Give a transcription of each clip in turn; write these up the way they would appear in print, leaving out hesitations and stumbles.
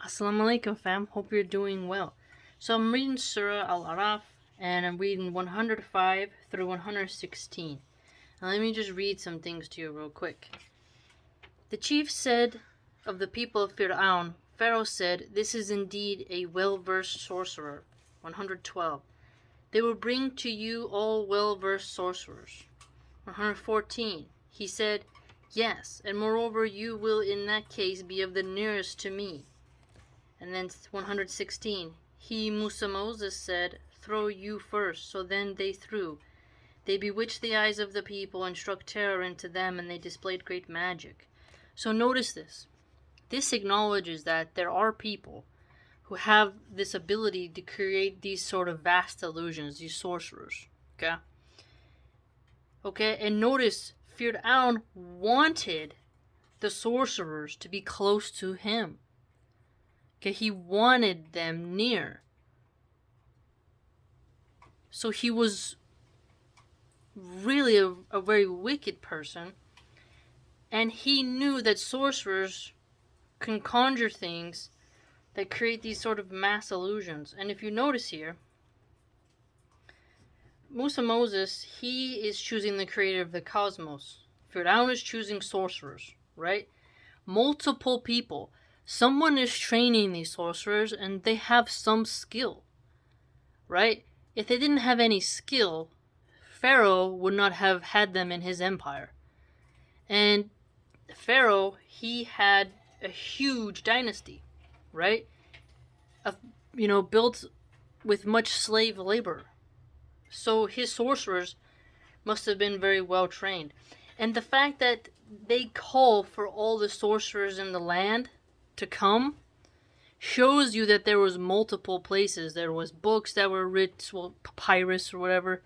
Assalamu alaikum, fam. Hope you're doing well. So I'm reading Surah Al-Araf, and I'm reading 105 through 116. Now let me just read some things to you real quick. The chief said of the people of Fir'aun, Pharaoh said, "This is indeed a well-versed sorcerer." 112. They will bring to you all well-versed sorcerers. 114. He said, "Yes, and moreover you will in that case be of the nearest to me." And then 116. He, Musa Moses, said, "Throw you first." So then they threw. They bewitched the eyes of the people and struck terror into them, and they displayed great magic. So notice this. This acknowledges that there are people who have this ability to create these sort of vast illusions, these sorcerers. Okay, and notice Fir'aun wanted the sorcerers to be close to him. Okay, he wanted them near. So he was really a very wicked person. And he knew that sorcerers can conjure things that create these sort of mass illusions. And if you notice here, Musa Moses, he is choosing the creator of the cosmos. Fir'aun is choosing sorcerers, right? Multiple people. Someone is training these sorcerers and they have some skill, right? If they didn't have any skill, Pharaoh would not have had them in his empire. And Pharaoh, he had a huge dynasty, right? Built with much slave labor. So his sorcerers must have been very well trained. And the fact that they call for all the sorcerers in the land to come shows you that there was multiple places. There was books that were written, papyrus or whatever.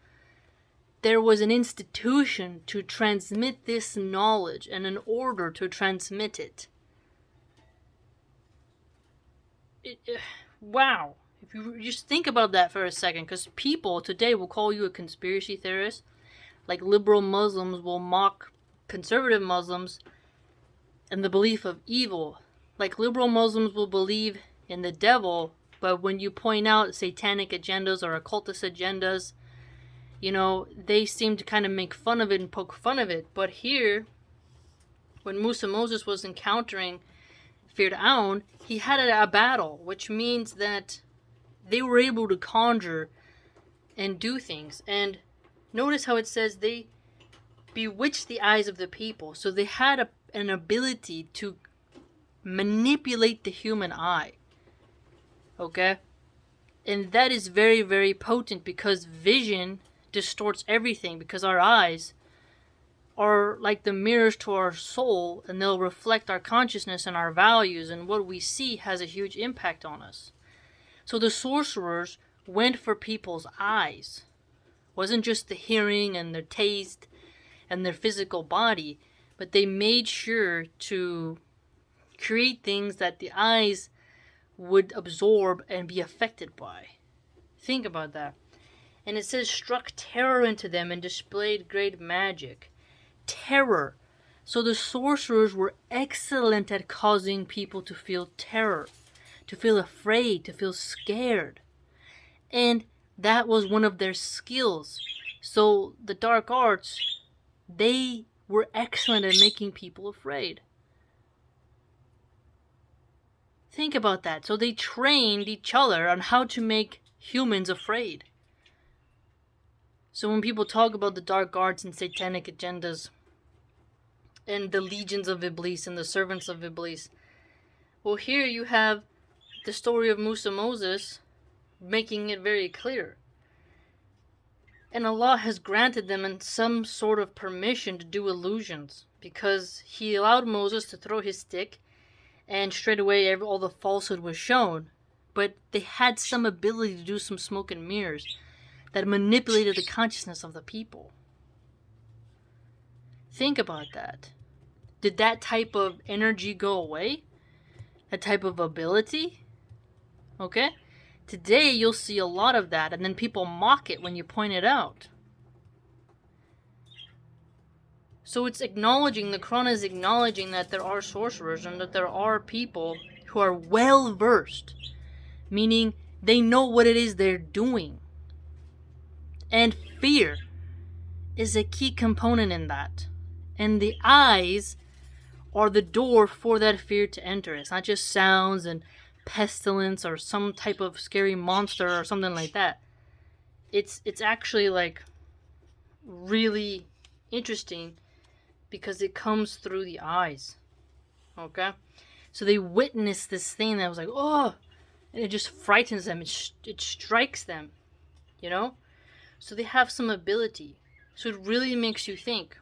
There was an institution to transmit this knowledge and an order to transmit it. Wow. If you just think about that for a second, because people today will call you a conspiracy theorist, like liberal Muslims will mock conservative Muslims and the belief of evil. Like liberal Muslims will believe in the devil, but when you point out satanic agendas or occultist agendas, they seem to kind of make fun of it and poke fun of it. But here, when Musa Moses was encountering Fir'aun, he had a battle, which means that they were able to conjure and do things. And notice how it says they bewitched the eyes of the people. So they had an ability to manipulate the human eye. Okay? And that is very, very potent because vision distorts everything, because our eyes are like the mirrors to our soul, and they'll reflect our consciousness and our values, and what we see has a huge impact on us. So the sorcerers went for people's eyes. It wasn't just the hearing and their taste and their physical body, but they made sure to create things that the eyes would absorb and be affected by. Think about that. And it says, struck terror into them and displayed great magic. Terror. So the sorcerers were excellent at causing people to feel terror, to feel afraid, to feel scared. And that was one of their skills. So the dark arts, they were excellent at making people afraid. Think about that. So they trained each other on how to make humans afraid. So when people talk about the dark arts and satanic agendas and the legions of Iblis and the servants of Iblis, well, here you have the story of Musa Moses making it very clear. And Allah has granted them some sort of permission to do illusions, because he allowed Moses to throw his stick and straight away all the falsehood was shown. But they had some ability to do some smoke and mirrors that manipulated the consciousness of the people. Think about that. Did that type of energy go away? That type of ability? Okay? Today you'll see a lot of that, and then people mock it when you point it out. So it's acknowledging, the Quran is acknowledging that there are sorcerers and that there are people who are well versed, meaning they know what it is they're doing. And fear is a key component in that. And the eyes are the door for that fear to enter. It's not just sounds and pestilence or some type of scary monster or something like that. It's actually like really interesting because it comes through the eyes. Okay? So they witness this thing that was like, oh, and it just frightens them. It strikes them, you know? So they have some ability. So it really makes you think,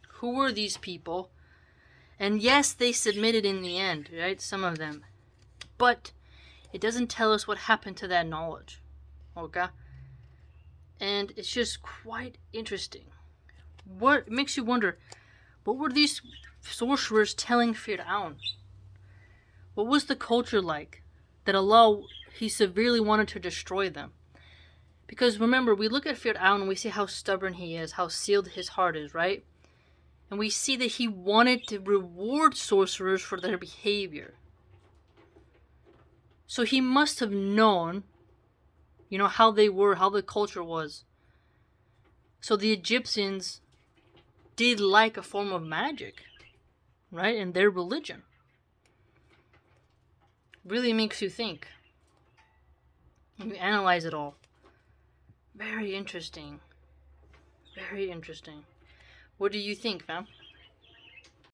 who were these people? And yes, they submitted in the end, right? Some of them. But it doesn't tell us what happened to that knowledge. Okay? And it's just quite interesting. What makes you wonder, what were these sorcerers telling Fir'aun? What was the culture like that Allah, He severely wanted to destroy them? Because remember, we look at Fir'aun and we see how stubborn he is, how sealed his heart is, right? And we see that he wanted to reward sorcerers for their behavior. So he must have known, you know, how they were, how the culture was. So the Egyptians did like a form of magic, right? In their religion. Really makes you think. And you analyze it all. Very interesting. Very interesting. What do you think, fam?